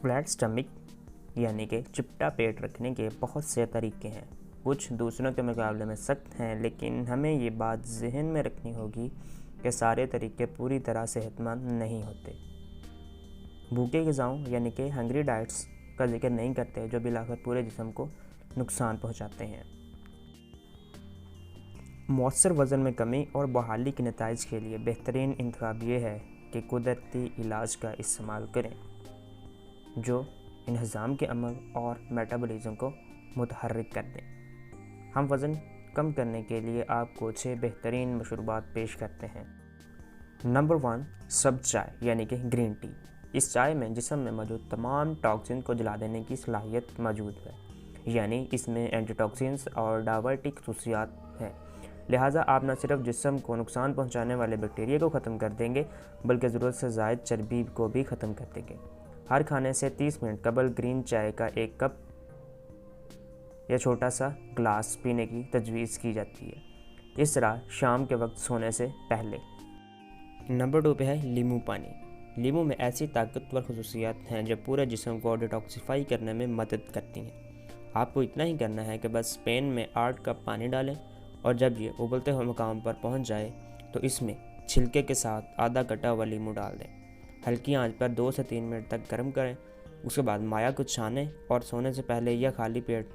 Flat stomach यानी कि चिपटा पेट रखने के बहुत से तरीके हैं। कुछ दूसरों के मुकाबले में सख्त हैं, लेकिन हमें ये बात जहन में रखनी होगी कि सारे तरीके पूरी तरह सेहतमंद नहीं होते। भूखे ग़िज़ाओं यानी कि हंग्री डाइट्स का जिक्र नहीं करते, जो बिलाकर पूरे जिस्म को नुकसान पहुंचाते हैं। मौसर वज़न में कमी और बहाली के नताइज के लिए बेहतरीन इंतखाब ये है कि कुदरती इलाज का इस्तेमाल करें, जो इंहज़ाम के अमल और मेटाबॉलिज्म को मुतहर्रिक कर दें। हम वज़न कम करने के लिए आपको 6 बेहतरीन मशरूबात पेश करते हैं। नंबर 1, सब चाय यानी कि ग्रीन टी। इस चाय में जिस्म में मौजूद तमाम टॉक्सिन को जला देने की सलाहियत मौजूद है, यानी इसमें एंटीटॉक्सिन्स और डायवर्टिक खसूसियात हैं। लिहाजा आप न सिर्फ जिस्म को नुकसान पहुंचाने वाले बैक्टीरिया को ख़त्म कर देंगे, बल्कि ज़रूरत से ज़ायद चर्बी को भी ख़त्म कर देंगे। हर खाने से 30 मिनट कबल ग्रीन चाय का 1 कप या छोटा सा ग्लास पीने की तजवीज़ की जाती है, इस तरह शाम के वक्त सोने से पहले। नंबर 2 पे है लीमू पानी। लीमू में ऐसी ताकतवर खसूसियात हैं जो पूरे जिस्म को डिटॉक्सिफाई करने में मदद करती हैं। आपको इतना ही करना है कि बस पैन में 8 कप पानी डालें और जब ये उबलते हुए मकाम पर पहुंच जाए तो इसमें छिलके के साथ आधा कटा हुआ लीमू डाल दें। हल्की आंच पर 2 से 3 मिनट तक गर्म करें। उसके बाद माया को छानें और सोने से पहले या खाली पेट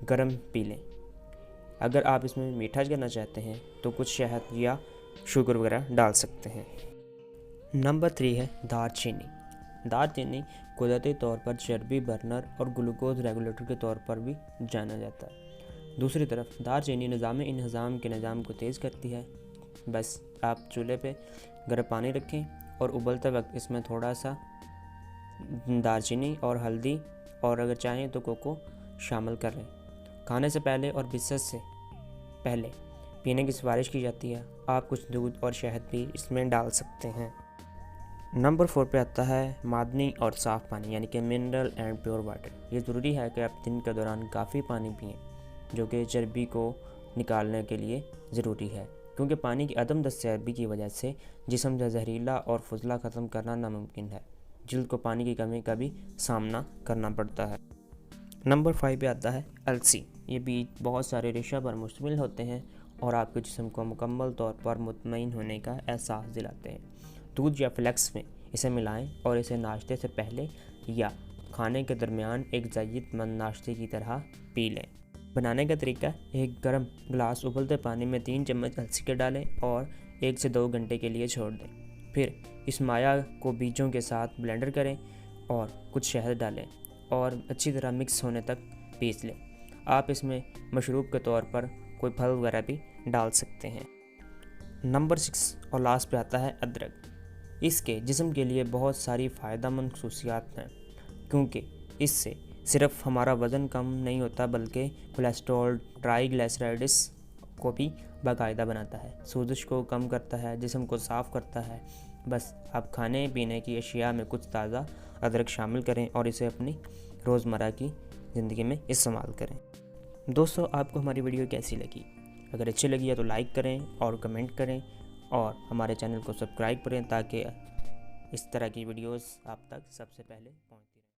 गर्म पी लें। अगर आप इसमें मीठा करना चाहते हैं तो कुछ शहद या शुगर वगैरह डाल सकते हैं। नंबर 3 है दारचीनी। दारचीनी कुदरती तौर पर चर्बी बर्नर और ग्लूकोज रेगुलेटर के तौर पर भी जाना जाता है। दूसरी तरफ दारचीनी निज़ाम इंहज़ाम के निज़ाम को तेज़ करती है। बस आप चूल्हे पे गर्म पानी रखें और उबलते वक्त इसमें थोड़ा सा दारचीनी और हल्दी और अगर चाहें तो कोको शामिल कर लें। खाने से पहले और बिस्तर से पहले पीने की सिफारिश की जाती है। आप कुछ दूध और शहद भी इसमें डाल सकते हैं। नंबर 4 पे आता है मादनी और साफ़ पानी यानी कि मिनरल एंड प्योर वाटर। ये ज़रूरी है कि आप दिन के दौरान काफ़ी पानी पिएं, जो कि चर्बी को निकालने के लिए ज़रूरी है, क्योंकि पानी की अदम दस्तयाबी की वजह से जिस्म का जहरीला और फजला ख़त्म करना नामुमकिन है। जल्द को पानी की कमी का भी सामना करना पड़ता है। नंबर 5 पे आता है अलसी। ये बीज बहुत सारे रेशा पर मुश्तमिल होते हैं और आपके जिस्म को मुकम्मल तौर पर मुतमईन होने का एहसास दिलाते हैं। दूध या फ्लेक्स में इसे मिलाएं और इसे नाश्ते से पहले या खाने के दरमियान एक ज़ैदमंद नाश्ते की तरह पी लें। बनाने का तरीका: एक गर्म गिलास उबलते पानी में 3 चम्मच अलसी के डालें और 1 से 2 घंटे के लिए छोड़ दें। फिर इस माया को बीजों के साथ ब्लेंडर करें और कुछ शहद डालें और अच्छी तरह मिक्स होने तक पीस लें। आप इसमें मशरूब के तौर पर कोई फल वगैरह भी डाल सकते हैं। नंबर 6 और लास्ट पे आता है अदरक। इसके जिस्म के लिए बहुत सारी फ़ायदेमंद खसूसियात हैं, क्योंकि इससे सिर्फ हमारा वज़न कम नहीं होता बल्कि कोलेस्ट्रॉल, ट्राइग्लिसराइड्स को भी बाकायदा बनाता है, सूजश को कम करता है, जिस्म को साफ़ करता है। बस आप खाने पीने की अशिया में कुछ ताज़ा अदरक शामिल करें और इसे अपनी रोज़मर्रा की ज़िंदगी में इस्तेमाल करें। दोस्तों, आपको हमारी वीडियो कैसी लगी? अगर अच्छी लगी है तो लाइक करें और कमेंट करें और हमारे चैनल को सब्सक्राइब करें ताकि इस तरह की वीडियोस आप तक सबसे पहले पहुँचें।